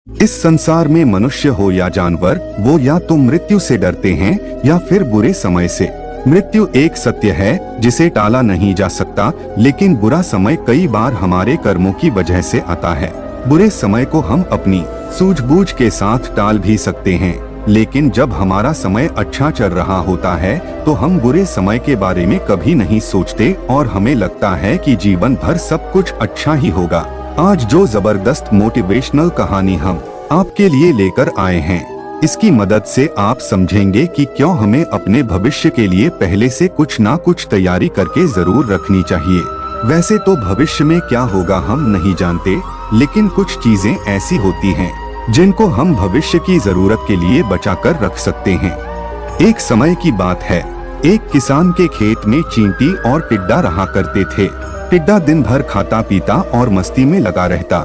इस संसार में मनुष्य हो या जानवर, वो या तो मृत्यु से डरते हैं या फिर बुरे समय से। मृत्यु एक सत्य है जिसे टाला नहीं जा सकता, लेकिन बुरा समय कई बार हमारे कर्मों की वजह से आता है। बुरे समय को हम अपनी सूझबूझ के साथ टाल भी सकते हैं, लेकिन जब हमारा समय अच्छा चल रहा होता है तो हम बुरे समय के बारे में कभी नहीं सोचते और हमें लगता है कि जीवन भर सब कुछ अच्छा ही होगा। आज जो जबरदस्त मोटिवेशनल कहानी हम आपके लिए लेकर आए हैं, इसकी मदद से आप समझेंगे कि क्यों हमें अपने भविष्य के लिए पहले से कुछ ना कुछ तैयारी करके जरूर रखनी चाहिए। वैसे तो भविष्य में क्या होगा हम नहीं जानते, लेकिन कुछ चीजें ऐसी होती हैं जिनको हम भविष्य की जरूरत के लिए बचा कर रख सकते हैं। एक समय की बात है, एक किसान के खेत में चींटी और टिड्डा रहा करते थे। टिड्डा दिन भर खाता पीता और मस्ती में लगा रहता।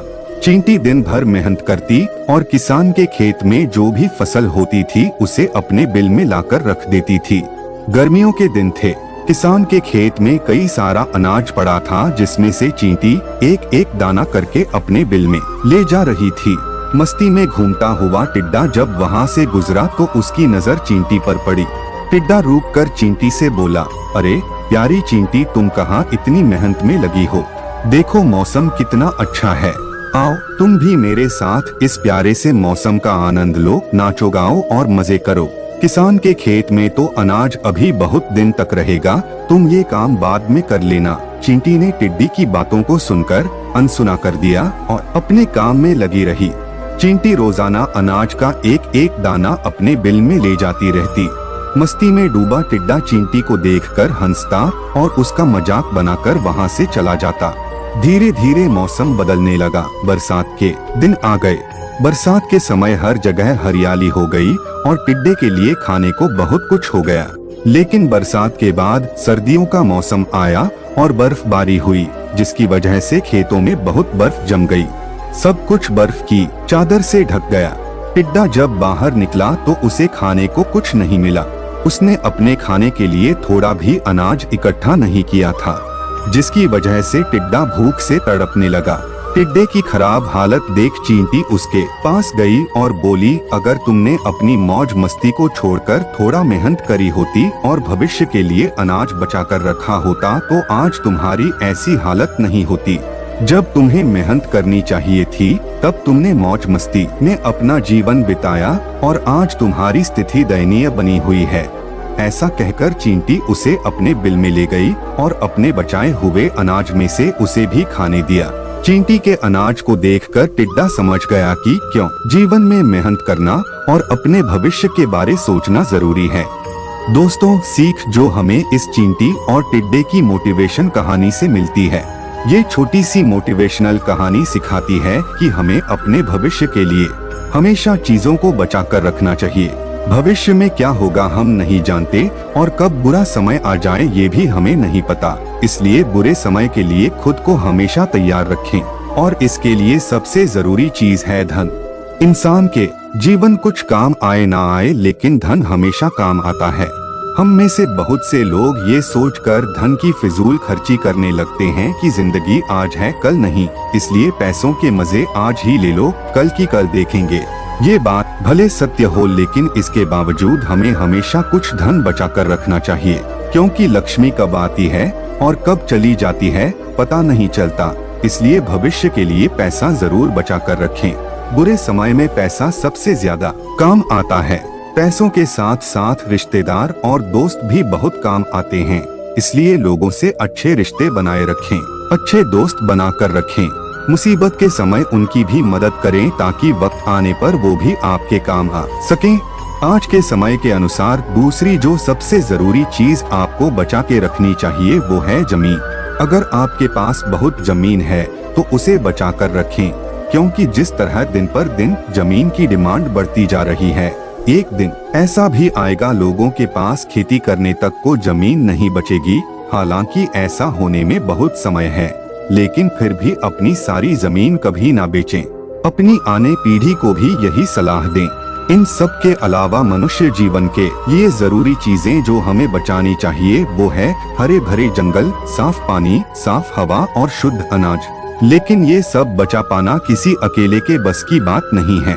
चींटी दिन भर मेहनत करती और किसान के खेत में जो भी फसल होती थी उसे अपने बिल में लाकर रख देती थी। गर्मियों के दिन थे, किसान के खेत में कई सारा अनाज पड़ा था, जिसमें से चींटी एक एक दाना करके अपने बिल में ले जा रही थी। मस्ती में घूमता हुआ टिड्डा जब वहाँ से गुजरा तो उसकी नजर चींटी पर पड़ी। टिड्डा रुक कर चींटी से बोला, अरे प्यारी चींटी, तुम कहाँ इतनी मेहनत में लगी हो? देखो मौसम कितना अच्छा है, आओ तुम भी मेरे साथ इस प्यारे से मौसम का आनंद लो, नाचो गाओ और मजे करो। किसान के खेत में तो अनाज अभी बहुत दिन तक रहेगा, तुम ये काम बाद में कर लेना। चींटी ने टिड्डी की बातों को सुनकर अनसुना कर दिया और अपने काम में लगी रही। चींटी रोजाना अनाज का एक एक दाना अपने बिल में ले जाती रहती। मस्ती में डूबा टिड्डा चींटी को देखकर हंसता और उसका मजाक बनाकर वहाँ से चला जाता। धीरे धीरे मौसम बदलने लगा, बरसात के दिन आ गए। बरसात के समय हर जगह हरियाली हो गई और टिड्डे के लिए खाने को बहुत कुछ हो गया। लेकिन बरसात के बाद सर्दियों का मौसम आया और बर्फबारी हुई, जिसकी वजह से खेतों में बहुत बर्फ जम गई। सब कुछ बर्फ की चादर से ढक गया। टिड्डा जब बाहर निकला तो उसे खाने को कुछ नहीं मिला। उसने अपने खाने के लिए थोड़ा भी अनाज इकट्ठा नहीं किया था, जिसकी वजह से टिड्डा भूख से तड़पने लगा। टिड्डे की खराब हालत देख चींटी उसके पास गई और बोली, अगर तुमने अपनी मौज मस्ती को छोड़कर थोड़ा मेहनत करी होती और भविष्य के लिए अनाज बचा कर रखा होता तो आज तुम्हारी ऐसी हालत नहीं होती। जब तुम्हें मेहनत करनी चाहिए थी तब तुमने मौज मस्ती में अपना जीवन बिताया और आज तुम्हारी स्थिति दयनीय बनी हुई है। ऐसा कहकर चींटी उसे अपने बिल में ले गई और अपने बचाए हुए अनाज में से उसे भी खाने दिया। चींटी के अनाज को देखकर टिड्डा समझ गया कि क्यों जीवन में मेहनत करना और अपने भविष्य के बारे सोचना जरूरी है। दोस्तों, सीख जो हमें इस चींटी और टिड्डे की मोटिवेशन कहानी से मिलती है, ये छोटी सी मोटिवेशनल कहानी सिखाती है कि हमें अपने भविष्य के लिए हमेशा चीजों को बचा कर रखना चाहिए। भविष्य में क्या होगा हम नहीं जानते और कब बुरा समय आ जाए ये भी हमें नहीं पता। इसलिए बुरे समय के लिए खुद को हमेशा तैयार रखें और इसके लिए सबसे जरूरी चीज है धन। इंसान के जीवन कुछ काम आए ना आए, लेकिन धन हमेशा काम आता है। हम में से बहुत से लोग ये सोचकर धन की फिजूल खर्ची करने लगते हैं कि जिंदगी आज है कल नहीं, इसलिए पैसों के मजे आज ही ले लो, कल की कल देखेंगे। ये बात भले सत्य हो, लेकिन इसके बावजूद हमें हमेशा कुछ धन बचा कर रखना चाहिए, क्योंकि लक्ष्मी कब आती है और कब चली जाती है पता नहीं चलता। इसलिए भविष्य के लिए पैसा जरूर बचा कर रखें। बुरे समय में पैसा सबसे ज्यादा काम आता है। पैसों के साथ साथ रिश्तेदार और दोस्त भी बहुत काम आते हैं, इसलिए लोगों से अच्छे रिश्ते बनाए रखें, अच्छे दोस्त बनाकर रखें। मुसीबत के समय उनकी भी मदद करें ताकि वक्त आने पर वो भी आपके काम आ सकें। आज के समय के अनुसार दूसरी जो सबसे जरूरी चीज आपको बचा के रखनी चाहिए वो है जमीन। अगर आपके पास बहुत जमीन है तो उसे बचा कर रखें, क्योंकि जिस तरह दिन पर दिन जमीन की डिमांड बढ़ती जा रही है, एक दिन ऐसा भी आएगा लोगों के पास खेती करने तक को जमीन नहीं बचेगी। हालांकि ऐसा होने में बहुत समय है, लेकिन फिर भी अपनी सारी जमीन कभी ना बेचें। अपनी आने पीढ़ी को भी यही सलाह दें। इन सब के अलावा मनुष्य जीवन के ये जरूरी चीजें जो हमें बचानी चाहिए वो है हरे भरे जंगल, साफ पानी, साफ हवा और शुद्ध अनाज। लेकिन ये सब बचा पाना किसी अकेले के बस की बात नहीं है।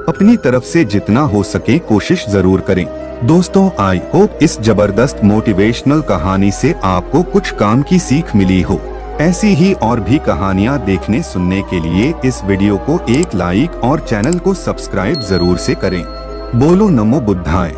अपनी तरफ से जितना हो सके कोशिश जरूर करें। दोस्तों, आई होप इस जबरदस्त मोटिवेशनल कहानी से आपको कुछ काम की सीख मिली हो। ऐसी ही और भी कहानियाँ देखने सुनने के लिए इस वीडियो को एक लाइक और चैनल को सब्सक्राइब जरूर से करें। बोलो नमो बुद्धाय।